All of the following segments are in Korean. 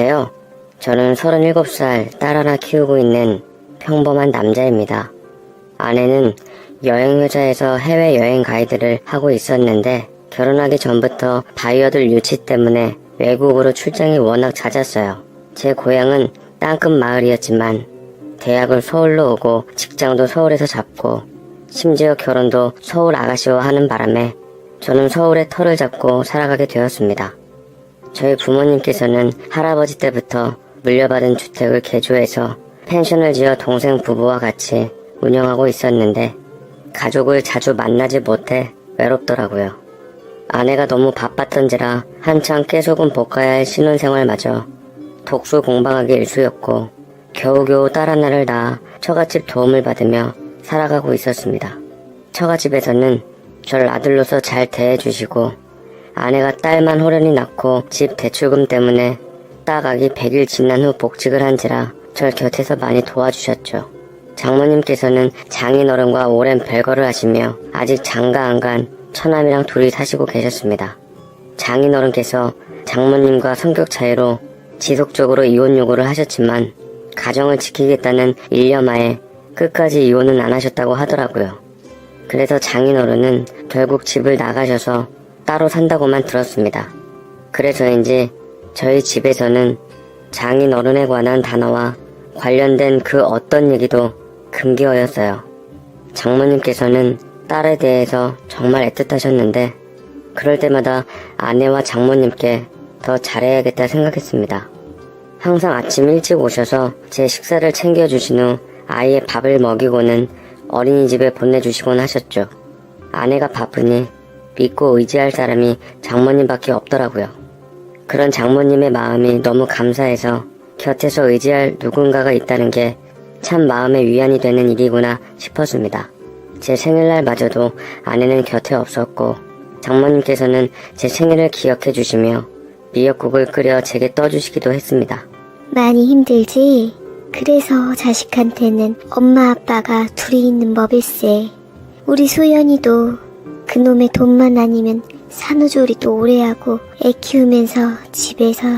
안녕하세요. 저는 37살 딸 하나 키우고 있는 평범한 남자입니다. 아내는 여행회사에서 해외여행 가이드를 하고 있었는데 결혼하기 전부터 바이어들 유치 때문에 외국으로 출장이 워낙 잦았어요. 제 고향은 땅끝 마을이었지만 대학은 서울로 오고 직장도 서울에서 잡고 심지어 결혼도 서울 아가씨와 하는 바람에 저는 서울에 터를 잡고 살아가게 되었습니다. 저희 부모님께서는 할아버지 때부터 물려받은 주택을 개조해서 펜션을 지어 동생 부부와 같이 운영하고 있었는데 가족을 자주 만나지 못해 외롭더라고요. 아내가 너무 바빴던지라 한창 깨소금 볶아야 할 신혼생활마저 독수 공방하기 일쑤였고 겨우겨우 딸 하나를 낳아 처갓집 도움을 받으며 살아가고 있었습니다. 처갓집에서는 절 아들로서 잘 대해주시고 아내가 딸만 호련히 낳고 집 대출금 때문에 딱 아기 100일 지난 후 복직을 한지라 절 곁에서 많이 도와주셨죠. 장모님께서는 장인어른과 오랜 별거를 하시며 아직 장가 안 간 처남이랑 둘이 사시고 계셨습니다. 장인어른께서 장모님과 성격 차이로 지속적으로 이혼 요구를 하셨지만 가정을 지키겠다는 일념하에 끝까지 이혼은 안 하셨다고 하더라고요. 그래서 장인어른은 결국 집을 나가셔서 따로 산다고만 들었습니다. 그래서인지 저희 집에서는 장인어른에 관한 단어와 관련된 그 어떤 얘기도 금기어였어요. 장모님께서는 딸에 대해서 정말 애틋하셨는데 그럴 때마다 아내와 장모님께 더 잘해야겠다 생각했습니다. 항상 아침 일찍 오셔서 제 식사를 챙겨주신 후 아이의 밥을 먹이고는 어린이집에 보내주시곤 하셨죠. 아내가 바쁘니 믿고 의지할 사람이 장모님밖에 없더라고요. 그런 장모님의 마음이 너무 감사해서 곁에서 의지할 누군가가 있다는 게 참 마음의 위안이 되는 일이구나 싶었습니다. 제 생일날마저도 아내는 곁에 없었고 장모님께서는 제 생일을 기억해 주시며 미역국을 끓여 제게 떠주시기도 했습니다. 많이 힘들지? 그래서 자식한테는 엄마 아빠가 둘이 있는 법일세. 우리 소연이도 그놈의 돈만 아니면 산후조리도 오래 하고 애 키우면서 집에서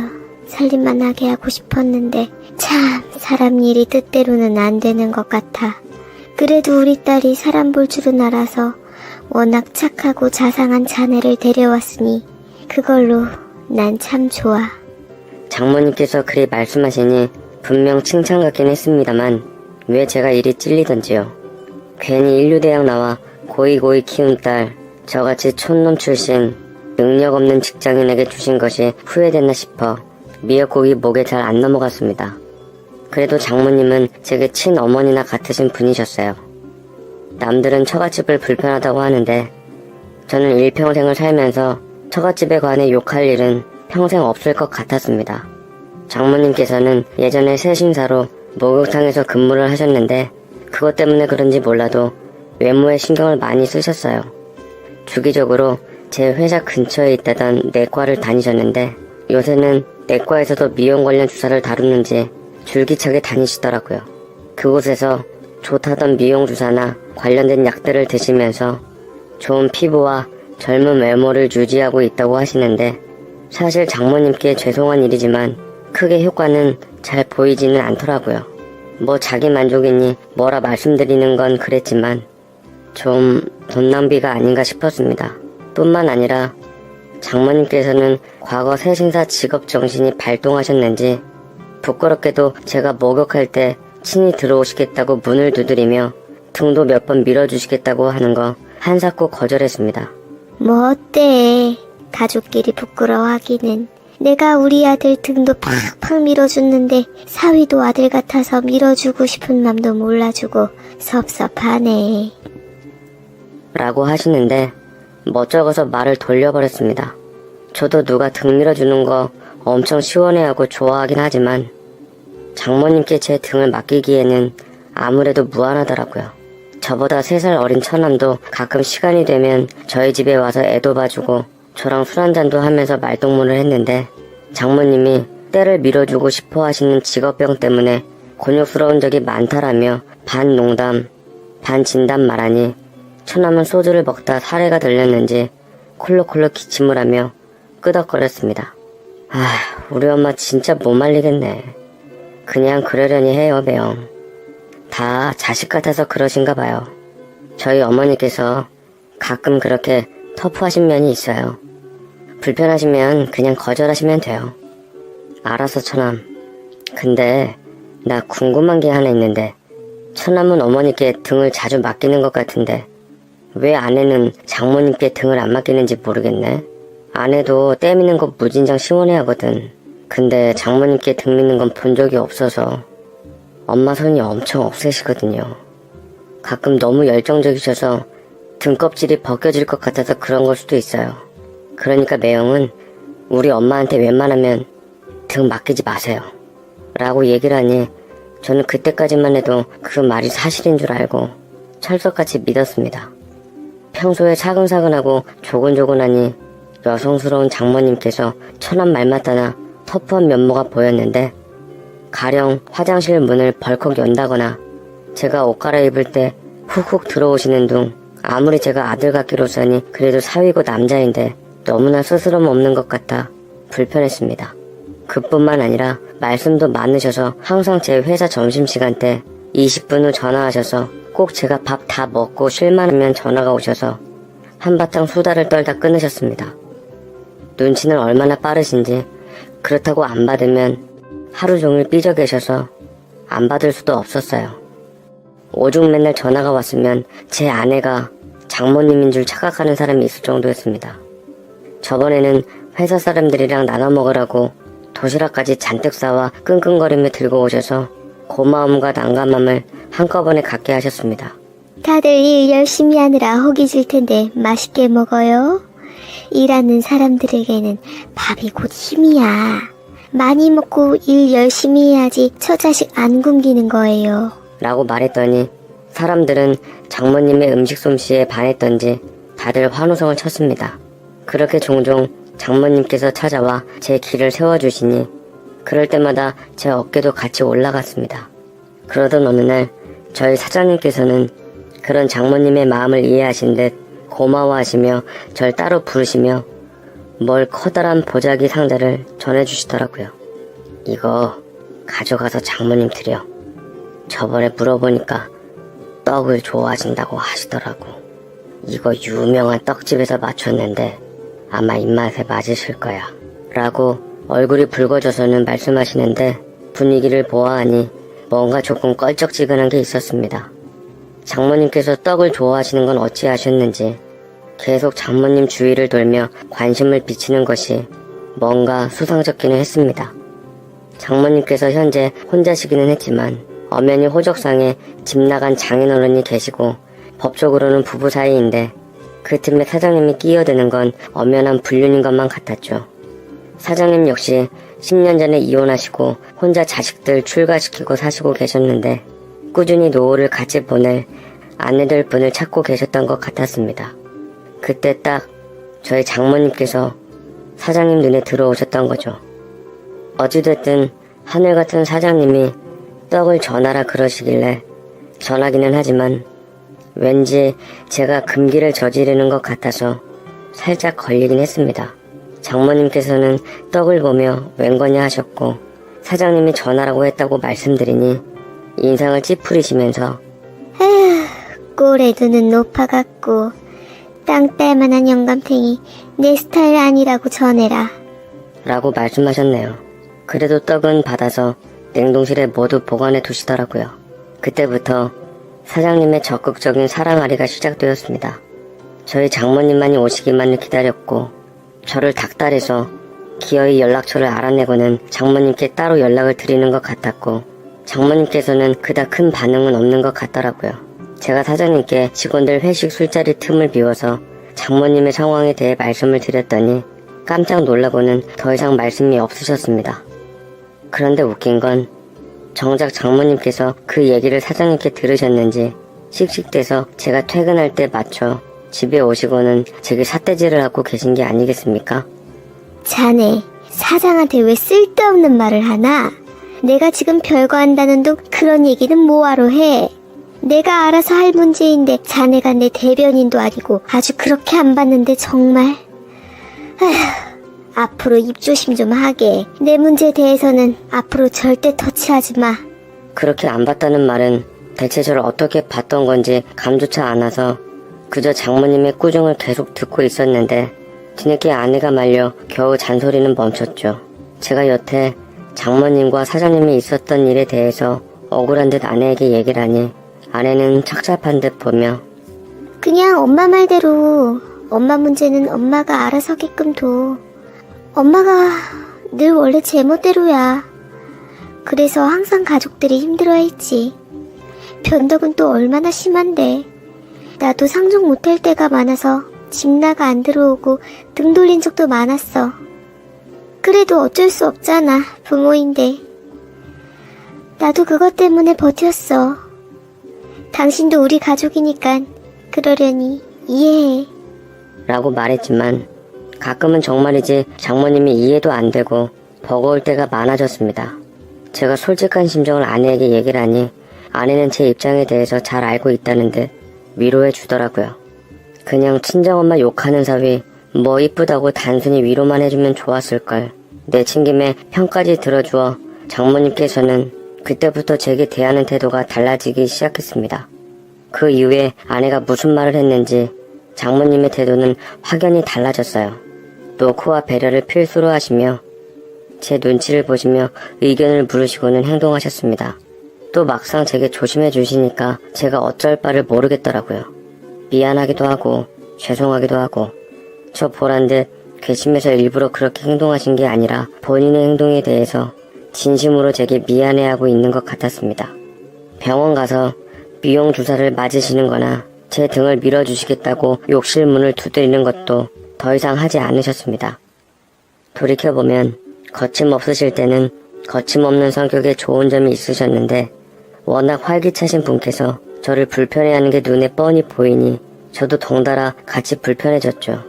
살림만 하게 하고 싶었는데 참 사람 일이 뜻대로는 안 되는 것 같아. 그래도 우리 딸이 사람 볼 줄은 알아서 워낙 착하고 자상한 자네를 데려왔으니 그걸로 난 참 좋아. 장모님께서 그리 말씀하시니 분명 칭찬 같긴 했습니다만 왜 제가 이리 찔리던지요. 괜히 인류대학 나와 고이고이 키운 딸, 저같이 촌놈 출신 능력 없는 직장인에게 주신 것이 후회됐나 싶어 미역국이 목에 잘 안 넘어갔습니다. 그래도 장모님은 제게 친어머니나 같으신 분이셨어요. 남들은 처갓집을 불편하다고 하는데 저는 일평생을 살면서 처갓집에 관해 욕할 일은 평생 없을 것 같았습니다. 장모님께서는 예전에 세심사로 목욕탕에서 근무를 하셨는데 그것 때문에 그런지 몰라도 외모에 신경을 많이 쓰셨어요. 주기적으로 제 회사 근처에 있다던 내과를 다니셨는데 요새는 내과에서도 미용 관련 주사를 다루는지 줄기차게 다니시더라고요. 그곳에서 좋다던 미용 주사나 관련된 약들을 드시면서 좋은 피부와 젊은 외모를 유지하고 있다고 하시는데 사실 장모님께 죄송한 일이지만 크게 효과는 잘 보이지는 않더라고요. 뭐 자기 만족이니 뭐라 말씀드리는 건 그랬지만 좀 돈 낭비가 아닌가 싶었습니다. 뿐만 아니라 장모님께서는 과거 세신사 직업정신이 발동하셨는지 부끄럽게도 제가 목욕할 때 친히 들어오시겠다고 문을 두드리며 등도 몇 번 밀어주시겠다고 하는 거 한사코 거절했습니다. 뭐 어때? 가족끼리 부끄러워하기는. 내가 우리 아들 등도 팍팍 밀어줬는데 사위도 아들 같아서 밀어주고 싶은 맘도 몰라주고 섭섭하네. 라고 하시는데 멋쩍어서 말을 돌려버렸습니다. 저도 누가 등 밀어주는 거 엄청 시원해하고 좋아하긴 하지만 장모님께 제 등을 맡기기에는 아무래도 무안하더라고요. 저보다 3살 어린 처남도 가끔 시간이 되면 저희 집에 와서 애도 봐주고 저랑 술 한잔도 하면서 말동무를 했는데 장모님이 때를 밀어주고 싶어 하시는 직업병 때문에 곤욕스러운 적이 많다라며 반 농담 반 진담 말하니 처남은 소주를 먹다 사례가 들렸는지 콜록콜록 기침을 하며 끄덕거렸습니다. 우리 엄마 진짜 못 말리겠네. 그냥 그러려니 해요, 매형. 다 자식 같아서 그러신가 봐요. 저희 어머니께서 가끔 그렇게 터프하신 면이 있어요. 불편하시면 그냥 거절하시면 돼요. 알았어, 처남. 근데 나 궁금한 게 하나 있는데, 처남은 어머니께 등을 자주 맡기는 것 같은데 왜 아내는 장모님께 등을 안 맡기는지 모르겠네. 아내도 때 미는 거 무진장 시원해 하거든. 근데 장모님께 등 미는 건 본 적이 없어서. 엄마 손이 엄청 억세시거든요. 가끔 너무 열정적이셔서 등껍질이 벗겨질 것 같아서 그런 걸 수도 있어요. 그러니까 매형은 우리 엄마한테 웬만하면 등 맡기지 마세요 라고 얘기를 하니 저는 그때까지만 해도 그 말이 사실인 줄 알고 철석같이 믿었습니다. 평소에 사근사근하고 조곤조곤하니 여성스러운 장모님께서 천한 말마다나 터프한 면모가 보였는데, 가령 화장실 문을 벌컥 연다거나 제가 옷 갈아입을 때 훅훅 들어오시는 둥, 아무리 제가 아들 같기로서니 그래도 사위고 남자인데 너무나 스스럼 없는 것 같아 불편했습니다. 그뿐만 아니라 말씀도 많으셔서 항상 제 회사 점심시간 때 20분 후 전화하셔서 꼭 제가 밥 다 먹고 쉴만 하면 전화가 오셔서 한바탕 수다를 떨다 끊으셨습니다. 눈치는 얼마나 빠르신지 그렇다고 안 받으면 하루 종일 삐져 계셔서 안 받을 수도 없었어요. 오죽 맨날 전화가 왔으면 제 아내가 장모님인 줄 착각하는 사람이 있을 정도였습니다. 저번에는 회사 사람들이랑 나눠 먹으라고 도시락까지 잔뜩 싸와 끙끙거리며 들고 오셔서 고마움과 난감함을 한꺼번에 갖게 하셨습니다. 다들 일 열심히 하느라 허기질 텐데 맛있게 먹어요. 일하는 사람들에게는 밥이 곧 힘이야. 많이 먹고 일 열심히 해야지 처자식 안 굶기는 거예요. 라고 말했더니 사람들은 장모님의 음식 솜씨에 반했던지 다들 환호성을 쳤습니다. 그렇게 종종 장모님께서 찾아와 제 길을 세워주시니 그럴 때마다 제 어깨도 같이 올라갔습니다. 그러던 어느 날 저희 사장님께서는 그런 장모님의 마음을 이해하신 듯 고마워하시며 절 따로 부르시며 뭘 커다란 보자기 상자를 전해주시더라고요. 이거 가져가서 장모님 드려. 저번에 물어보니까 떡을 좋아하신다고 하시더라고. 이거 유명한 떡집에서 맞췄는데 아마 입맛에 맞으실 거야. 라고 얼굴이 붉어져서는 말씀하시는데 분위기를 보아하니 뭔가 조금 껄쩍지근한 게 있었습니다. 장모님께서 떡을 좋아하시는 건 어찌하셨는지 계속 장모님 주위를 돌며 관심을 비치는 것이 뭔가 수상쩍기는 했습니다. 장모님께서 현재 혼자시기는 했지만 엄연히 호적상에 집 나간 장인어른이 계시고 법적으로는 부부 사이인데 그 틈에 사장님이 끼어드는 건 엄연한 불륜인 것만 같았죠. 사장님 역시 10년 전에 이혼하시고 혼자 자식들 출가시키고 사시고 계셨는데 꾸준히 노후를 같이 보낼 아내들 분을 찾고 계셨던 것 같았습니다. 그때 딱 저희 장모님께서 사장님 눈에 들어오셨던 거죠. 어찌됐든 하늘같은 사장님이 떡을 전하라 그러시길래 전하기는 하지만 왠지 제가 금기를 저지르는 것 같아서 살짝 걸리긴 했습니다. 장모님께서는 떡을 보며 웬거냐 하셨고 사장님이 전하라고 했다고 말씀드리니 인상을 찌푸리시면서 에휴, 꼴에 두는 높아갖고 땅딸만한 영감탱이 내 스타일 아니라고 전해라. 라고 말씀하셨네요. 그래도 떡은 받아서 냉동실에 모두 보관해 두시더라고요. 그때부터 사장님의 적극적인 사랑아리가 시작되었습니다. 저희 장모님만이 오시기만을 기다렸고 저를 닥달해서 기어이 연락처를 알아내고는 장모님께 따로 연락을 드리는 것 같았고 장모님께서는 그닥 큰 반응은 없는 것 같더라고요. 제가 사장님께 직원들 회식 술자리 틈을 비워서 장모님의 상황에 대해 말씀을 드렸더니 깜짝 놀라고는 더 이상 말씀이 없으셨습니다. 그런데 웃긴 건 정작 장모님께서 그 얘기를 사장님께 들으셨는지 씩씩대서 제가 퇴근할 때 맞춰 집에 오시고는 제게 삿대질을 하고 계신 게 아니겠습니까? 자네 사장한테 왜 쓸데없는 말을 하나? 내가 지금 별거 한다는 둥 그런 얘기는 뭐하러 해? 내가 알아서 할 문제인데 자네가 내 대변인도 아니고 아주 그렇게 안 봤는데 정말. 아휴, 앞으로 입조심 좀 하게. 내 문제에 대해서는 앞으로 절대 터치하지 마. 그렇게 안 봤다는 말은 대체 저를 어떻게 봤던 건지 감조차 않아서 그저 장모님의 꾸중을 계속 듣고 있었는데 뒤늦게 아내가 말려 겨우 잔소리는 멈췄죠. 제가 여태 장모님과 사장님이 있었던 일에 대해서 억울한 듯 아내에게 얘기를 하니 아내는 착잡한 듯 보며 그냥 엄마 말대로 엄마 문제는 엄마가 알아서 하게끔 둬. 엄마가 늘 원래 제멋대로야. 그래서 항상 가족들이 힘들어했지. 변덕은 또 얼마나 심한데. 나도 상종 못할 때가 많아서 집 나가 안 들어오고 등 돌린 적도 많았어. 그래도 어쩔 수 없잖아, 부모인데. 나도 그것 때문에 버텼어. 당신도 우리 가족이니까 그러려니 이해해. 라고 말했지만 가끔은 정말이지 장모님이 이해도 안 되고 버거울 때가 많아졌습니다. 제가 솔직한 심정을 아내에게 얘기를 하니 아내는 제 입장에 대해서 잘 알고 있다는 듯 위로해 주더라고요. 그냥 친정엄마 욕하는 사위 뭐 이쁘다고 단순히 위로만 해주면 좋았을걸. 내친김에 편까지 들어주어 장모님께서는 그때부터 제게 대하는 태도가 달라지기 시작했습니다. 그 이후에 아내가 무슨 말을 했는지 장모님의 태도는 확연히 달라졌어요. 노크와 배려를 필수로 하시며 제 눈치를 보시며 의견을 물으시고는 행동하셨습니다. 또 막상 제게 조심해 주시니까 제가 어쩔 바를 모르겠더라고요. 미안하기도 하고 죄송하기도 하고 저 보란듯 괘씸해서 일부러 그렇게 행동하신 게 아니라 본인의 행동에 대해서 진심으로 제게 미안해하고 있는 것 같았습니다. 병원 가서 미용 주사를 맞으시는 거나 제 등을 밀어주시겠다고 욕실 문을 두드리는 것도 더 이상 하지 않으셨습니다. 돌이켜보면 거침없으실 때는 거침없는 성격에 좋은 점이 있으셨는데 워낙 활기차신 분께서 저를 불편해하는 게 눈에 뻔히 보이니 저도 덩달아 같이 불편해졌죠.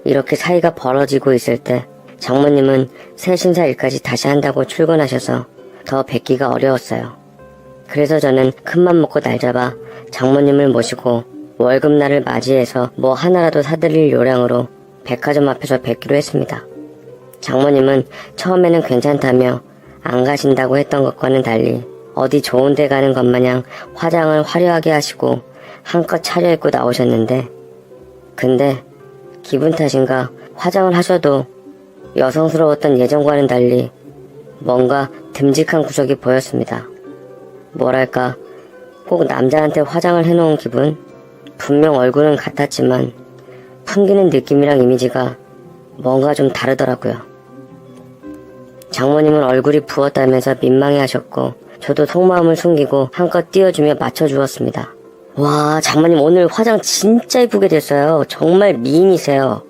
이렇게 사이가 벌어지고 있을 때 장모님은 새신사 일까지 다시 한다고 출근하셔서 더 뵙기가 어려웠어요. 그래서 저는 큰맘 먹고 날 잡아 장모님을 모시고 월급날을 맞이해서 뭐 하나라도 사드릴 요량으로 백화점 앞에서 뵙기로 했습니다. 장모님은 처음에는 괜찮다며 안 가신다고 했던 것과는 달리 어디 좋은 데 가는 것 마냥 화장을 화려하게 하시고 한껏 차려입고 나오셨는데 근데 기분 탓인가 화장을 하셔도 여성스러웠던 예전과는 달리 뭔가 듬직한 구석이 보였습니다. 뭐랄까 꼭 남자한테 화장을 해놓은 기분? 분명 얼굴은 같았지만 풍기는 느낌이랑 이미지가 뭔가 좀 다르더라고요. 장모님은 얼굴이 부었다면서 민망해하셨고 저도 속마음을 숨기고 한껏 띄워주며 맞춰주었습니다. 와, 장모님 오늘 화장 진짜 이쁘게 됐어요. 정말 미인이세요.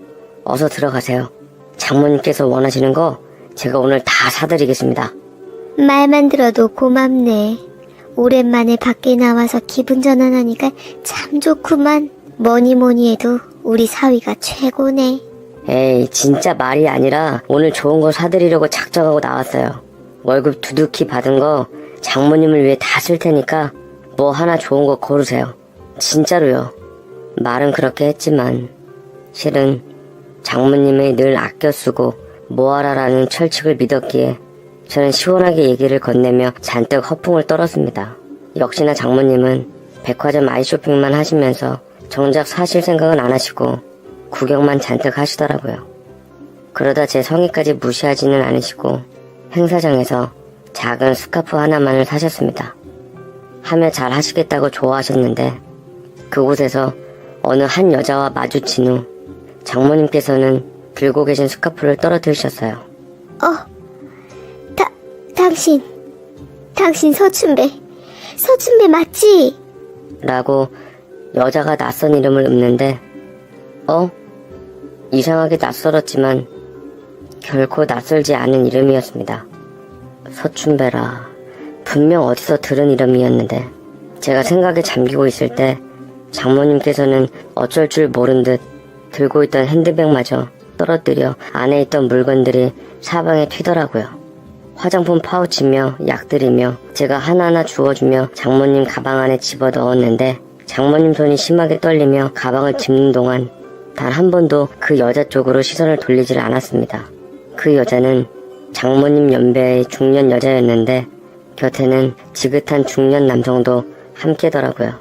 어서 들어가세요. 장모님께서 원하시는 거 제가 오늘 다 사드리겠습니다. 말만 들어도 고맙네. 오랜만에 밖에 나와서 기분 전환하니까 참 좋구만. 뭐니 해도 우리 사위가 최고네. 에이, 진짜 말이 아니라 오늘 좋은 거 사드리려고 작정하고 나왔어요. 월급 두둑히 받은 거 장모님을 위해 다 쓸 테니까 뭐 하나 좋은 거 고르세요. 진짜로요. 말은 그렇게 했지만 실은 장모님의 늘 아껴 쓰고 모아라라는 철칙을 믿었기에 저는 시원하게 얘기를 건네며 잔뜩 허풍을 떨었습니다. 역시나 장모님은 백화점 아이쇼핑만 하시면서 정작 사실 생각은 안 하시고 구경만 잔뜩 하시더라고요. 그러다 제 성의까지 무시하지는 않으시고 행사장에서 작은 스카프 하나만을 사셨습니다. 하며 잘 하시겠다고 좋아하셨는데 그곳에서 어느 한 여자와 마주친 후 장모님께서는 들고 계신 스카프를 떨어뜨리셨어요. 당신 서춘배 맞지? 라고 여자가 낯선 이름을 읊는데 이상하게 낯설었지만 결코 낯설지 않은 이름이었습니다. 서춘배라 분명 어디서 들은 이름이었는데 제가 생각에 잠기고 있을 때 장모님께서는 어쩔 줄 모른 듯 들고 있던 핸드백마저 떨어뜨려 안에 있던 물건들이 사방에 튀더라고요. 화장품 파우치며 약들이며 제가 하나하나 주워주며 장모님 가방 안에 집어넣었는데 장모님 손이 심하게 떨리며 가방을 짚는 동안 단 한 번도 그 여자 쪽으로 시선을 돌리질 않았습니다. 그 여자는 장모님 연배의 중년 여자였는데 곁에는 지긋한 중년 남성도 함께더라고요.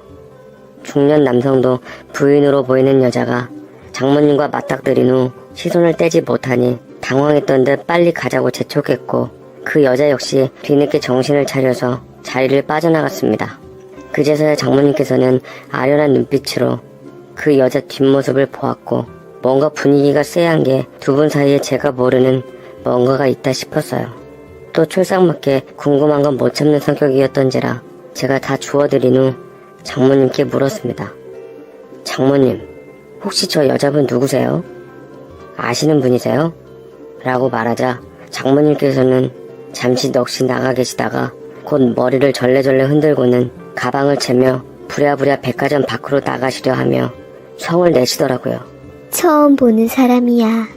중년 남성도 부인으로 보이는 여자가 장모님과 맞닥뜨린 후 시선을 떼지 못하니 당황했던 듯 빨리 가자고 재촉했고 그 여자 역시 뒤늦게 정신을 차려서 자리를 빠져나갔습니다. 그제서야 장모님께서는 아련한 눈빛으로 그 여자 뒷모습을 보았고 뭔가 분위기가 쎄한 게 두 분 사이에 제가 모르는 뭔가가 있다 싶었어요. 또 촐싹맞게 궁금한 건 못 참는 성격이었던지라 제가 다 주워드린 후 장모님께 물었습니다. 장모님, 혹시 저 여자분 누구세요? 아시는 분이세요? 라고 말하자 장모님께서는 잠시 넋이 나가 계시다가 곧 머리를 절레절레 흔들고는 가방을 채며 부랴부랴 백화점 밖으로 나가시려 하며 성을 내시더라고요. 처음 보는 사람이야.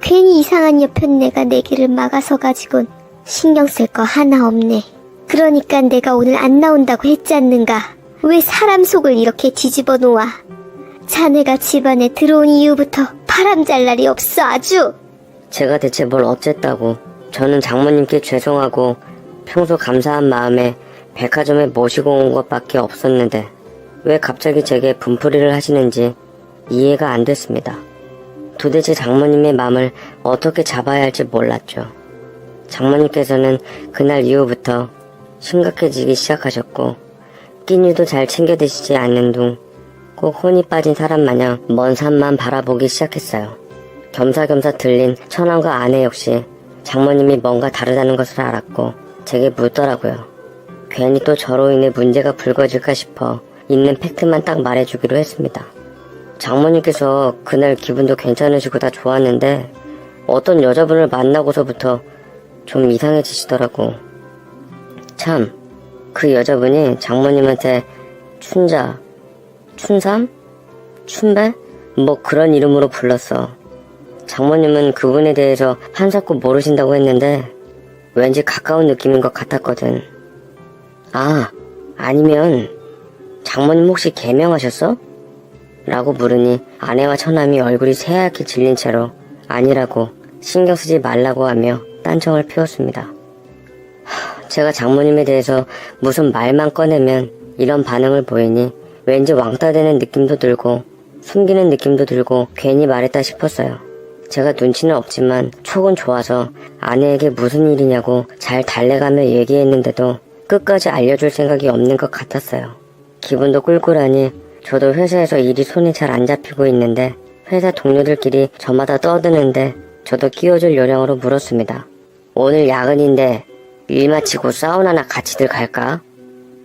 괜히 이상한 여편네가 내 길을 막아서가지곤 신경 쓸 거 하나 없네. 그러니까 내가 오늘 안 나온다고 했지 않는가. 왜 사람 속을 이렇게 뒤집어 놓아. 자네가 집안에 들어온 이후부터 바람잘 날이 없어 아주. 제가 대체 뭘 어쨌다고. 저는 장모님께 죄송하고 평소 감사한 마음에 백화점에 모시고 온 것밖에 없었는데 왜 갑자기 제게 분풀이를 하시는지 이해가 안 됐습니다. 도대체 장모님의 마음을 어떻게 잡아야 할지 몰랐죠. 장모님께서는 그날 이후부터 심각해지기 시작하셨고 끼니도 잘 챙겨 드시지 않는 둥 꼭 혼이 빠진 사람 마냥 먼 산만 바라보기 시작했어요. 겸사겸사 들린 처남과 아내 역시 장모님이 뭔가 다르다는 것을 알았고 제게 묻더라고요. 괜히 또 저로 인해 문제가 불거질까 싶어 있는 팩트만 딱 말해주기로 했습니다. 장모님께서 그날 기분도 괜찮으시고 다 좋았는데 어떤 여자분을 만나고서부터 좀 이상해지시더라고. 참, 그 여자분이 장모님한테 춘자, 춘삼? 춘배? 뭐 그런 이름으로 불렀어. 장모님은 그분에 대해서 한사코 모르신다고 했는데 왠지 가까운 느낌인 것 같았거든. 아, 아니면 장모님 혹시 개명하셨어? 라고 물으니 아내와 처남이 얼굴이 새하얗게 질린 채로 아니라고 신경 쓰지 말라고 하며 딴청을 피웠습니다. 제가 장모님에 대해서 무슨 말만 꺼내면 이런 반응을 보이니 왠지 왕따되는 느낌도 들고 숨기는 느낌도 들고 괜히 말했다 싶었어요. 제가 눈치는 없지만 촉은 좋아서 아내에게 무슨 일이냐고 잘 달래가며 얘기했는데도 끝까지 알려줄 생각이 없는 것 같았어요. 기분도 꿀꿀하니 저도 회사에서 일이 손이 잘 안 잡히고 있는데 회사 동료들끼리 저마다 떠드는데 저도 끼워줄 요령으로 물었습니다. 오늘 야근인데 일 마치고 사우나나 같이들 갈까?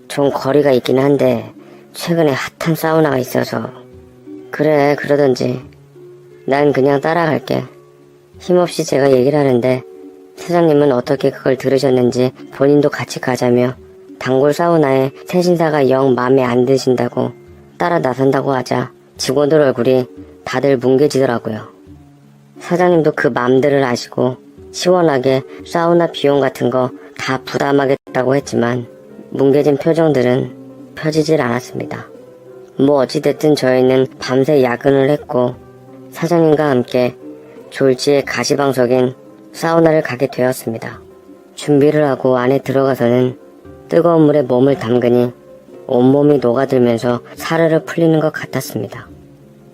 좀 거리가 있긴 한데 최근에 핫한 사우나가 있어서. 그래, 그러던지. 난 그냥 따라갈게. 힘없이 제가 얘기를 하는데 사장님은 어떻게 그걸 들으셨는지 본인도 같이 가자며 단골 사우나에 새 신사가 영 마음에 안 드신다고 따라 나선다고 하자 직원들 얼굴이 다들 뭉개지더라고요. 사장님도 그 맘들을 아시고 시원하게 사우나 비용 같은 거 다 부담하겠다고 했지만 뭉개진 표정들은 펴지질 않았습니다. 뭐 어찌됐든 저희는 밤새 야근을 했고 사장님과 함께 졸지에 가시방석인 사우나를 가게 되었습니다. 준비를 하고 안에 들어가서는 뜨거운 물에 몸을 담그니 온몸이 녹아들면서 사르르 풀리는 것 같았습니다.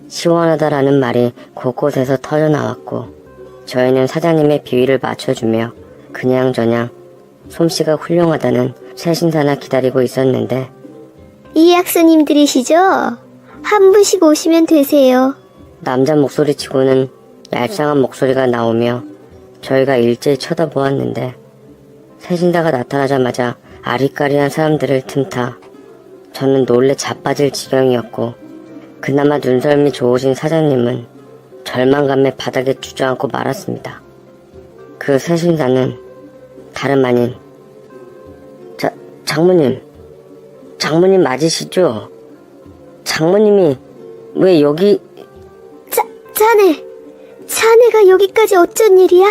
시원하다라는 말이 곳곳에서 터져나왔고 저희는 사장님의 비위를 맞춰주며 그냥저냥 솜씨가 훌륭하다는 새 신사나 기다리고 있었는데 이 학스님들이시죠? 한 분씩 오시면 되세요. 남자 목소리치고는 얄쌍한 목소리가 나오며 저희가 일제히 쳐다보았는데 새 신사가 나타나자마자 아리까리한 사람들을 틈타 저는 놀래 자빠질 지경이었고 그나마 눈썰미 좋으신 사장님은 절망감에 바닥에 주저앉고 말았습니다. 그 새 신사는 다름 아닌 장모님 맞으시죠? 장모님이 왜 여기... 자네가 여기까지 어쩐 일이야?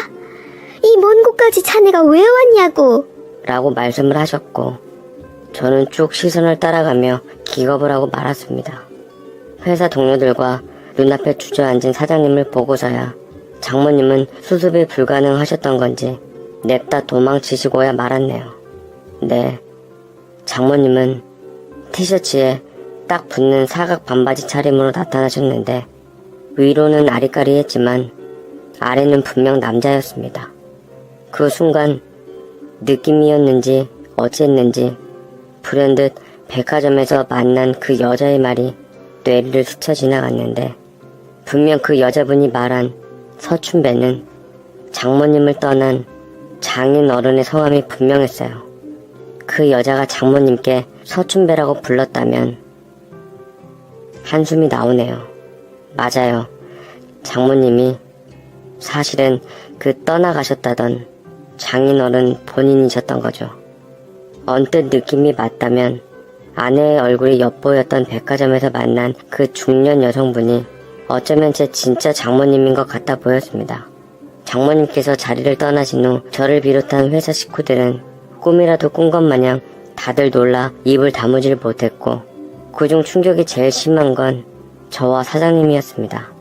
이 먼 곳까지 자네가 왜 왔냐고. 라고 말씀을 하셨고 저는 쭉 시선을 따라가며 기겁을 하고 말았습니다. 회사 동료들과 눈앞에 주저앉은 사장님을 보고서야 장모님은 수습이 불가능하셨던 건지 냅다 도망치시고야 말았네요. 네, 장모님은 티셔츠에 딱 붙는 사각 반바지 차림으로 나타나셨는데 위로는 아리까리했지만 아래는 분명 남자였습니다. 그 순간 느낌이었는지 어찌했는지 불현듯 백화점에서 만난 그 여자의 말이 뇌리를 스쳐 지나갔는데 분명 그 여자분이 말한 서춘배는 장모님을 떠난 장인 어른의 성함이 분명했어요. 그 여자가 장모님께 서춘배라고 불렀다면 한숨이 나오네요. 맞아요. 장모님이 사실은 그 떠나가셨다던 장인어른 본인이셨던 거죠. 언뜻 느낌이 맞다면 아내의 얼굴이 엿보였던 백화점에서 만난 그 중년 여성분이 어쩌면 제 진짜 장모님인 것 같아 보였습니다. 장모님께서 자리를 떠나신 후 저를 비롯한 회사 식구들은 꿈이라도 꾼 것 마냥 다들 놀라 입을 다무질 못했고 그중 충격이 제일 심한 건 저와 사장님이었습니다.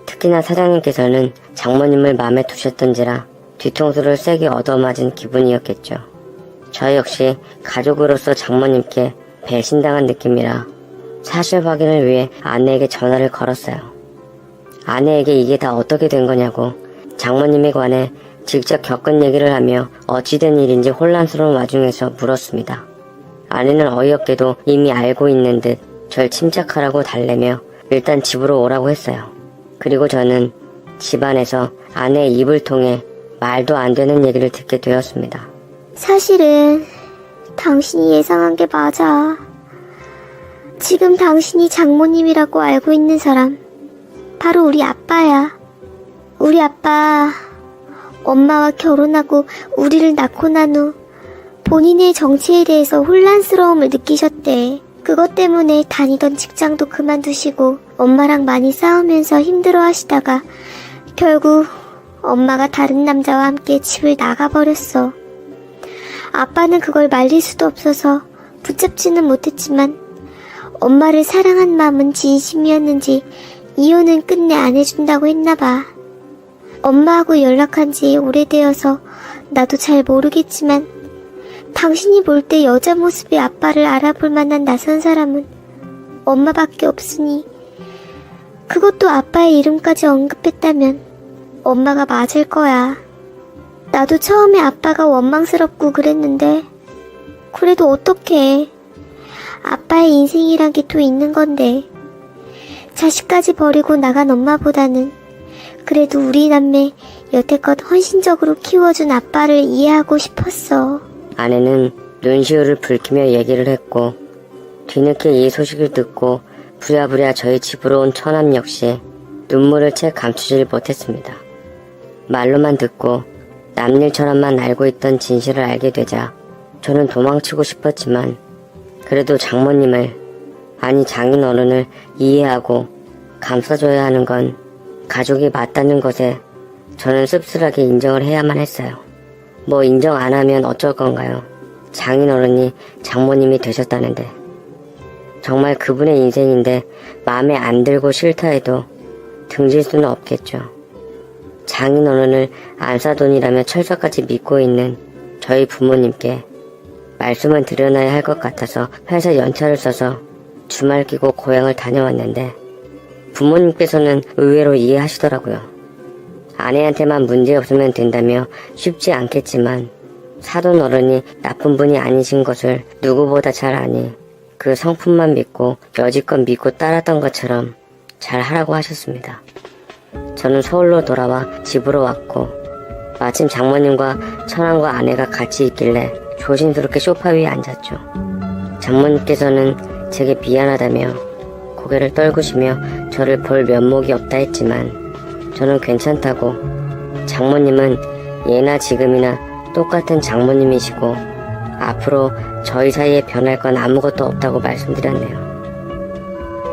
특히나 사장님께서는 장모님을 마음에 두셨던지라 뒤통수를 세게 얻어맞은 기분이었겠죠. 저 역시 가족으로서 장모님께 배신당한 느낌이라 사실 확인을 위해 아내에게 전화를 걸었어요. 아내에게 이게 다 어떻게 된 거냐고 장모님에 관해 직접 겪은 얘기를 하며 어찌된 일인지 혼란스러운 와중에서 물었습니다. 아내는 어이없게도 이미 알고 있는 듯 절 침착하라고 달래며 일단 집으로 오라고 했어요. 그리고 저는 집안에서 아내의 입을 통해 말도 안 되는 얘기를 듣게 되었습니다. 사실은 당신이 예상한 게 맞아. 지금 당신이 장모님이라고 알고 있는 사람 바로 우리 아빠야. 우리 아빠 엄마와 결혼하고 우리를 낳고 난 후 본인의 정체에 대해서 혼란스러움을 느끼셨대. 그것 때문에 다니던 직장도 그만두시고 엄마랑 많이 싸우면서 힘들어 하시다가 결국 엄마가 다른 남자와 함께 집을 나가버렸어. 아빠는 그걸 말릴 수도 없어서 붙잡지는 못했지만 엄마를 사랑한 마음은 진심이었는지 이혼은 끝내 안 해준다고 했나봐. 엄마하고 연락한 지 오래되어서 나도 잘 모르겠지만 당신이 볼 때 여자 모습의 아빠를 알아볼 만한 낯선 사람은 엄마밖에 없으니 그것도 아빠의 이름까지 언급했다면 엄마가 맞을 거야. 나도 처음에 아빠가 원망스럽고 그랬는데 그래도 어떡해. 아빠의 인생이란 게 또 있는 건데 자식까지 버리고 나간 엄마보다는 그래도 우리 남매 여태껏 헌신적으로 키워준 아빠를 이해하고 싶었어. 아내는 눈시울을 붉히며 얘기를 했고 뒤늦게 이 소식을 듣고 부랴부랴 저희 집으로 온 처남 역시 눈물을 채 감추질 못했습니다. 말로만 듣고 남일처럼만 알고 있던 진실을 알게 되자 저는 도망치고 싶었지만 그래도 장모님을 아니 장인어른을 이해하고 감싸줘야 하는 건 가족이 맞다는 것에 저는 씁쓸하게 인정을 해야만 했어요. 뭐 인정 안 하면 어쩔 건가요? 장인어른이 장모님이 되셨다는데. 정말 그분의 인생인데 마음에 안 들고 싫다 해도 등질 수는 없겠죠. 장인어른을 안사돈이라며 철석같이 믿고 있는 저희 부모님께 말씀을 드려놔야 할 것 같아서 회사 연차를 써서 주말 끼고 고향을 다녀왔는데 부모님께서는 의외로 이해하시더라고요. 아내한테만 문제없으면 된다며 쉽지 않겠지만 사돈 어른이 나쁜 분이 아니신 것을 누구보다 잘 아니 그 성품만 믿고 여지껏 믿고 따랐던 것처럼 잘 하라고 하셨습니다. 저는 서울로 돌아와 집으로 왔고 마침 장모님과 처남과 아내가 같이 있길래 조심스럽게 소파 위에 앉았죠. 장모님께서는 제게 미안하다며 고개를 떨구시며 저를 볼 면목이 없다 했지만 저는 괜찮다고 장모님은 예나 지금이나 똑같은 장모님이시고 앞으로 저희 사이에 변할 건 아무것도 없다고 말씀드렸네요.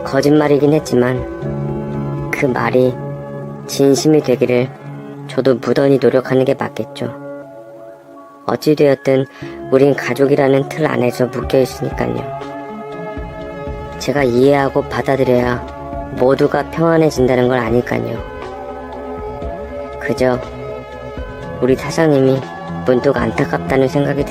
거짓말이긴 했지만 그 말이 진심이 되기를 저도 무던히 노력하는 게 맞겠죠. 어찌되었든 우린 가족이라는 틀 안에서 묶여있으니까요. 제가 이해하고 받아들여야 모두가 평안해진다는 걸 아니까요. 그저 우리 사장님이 문득 안타깝다는 생각이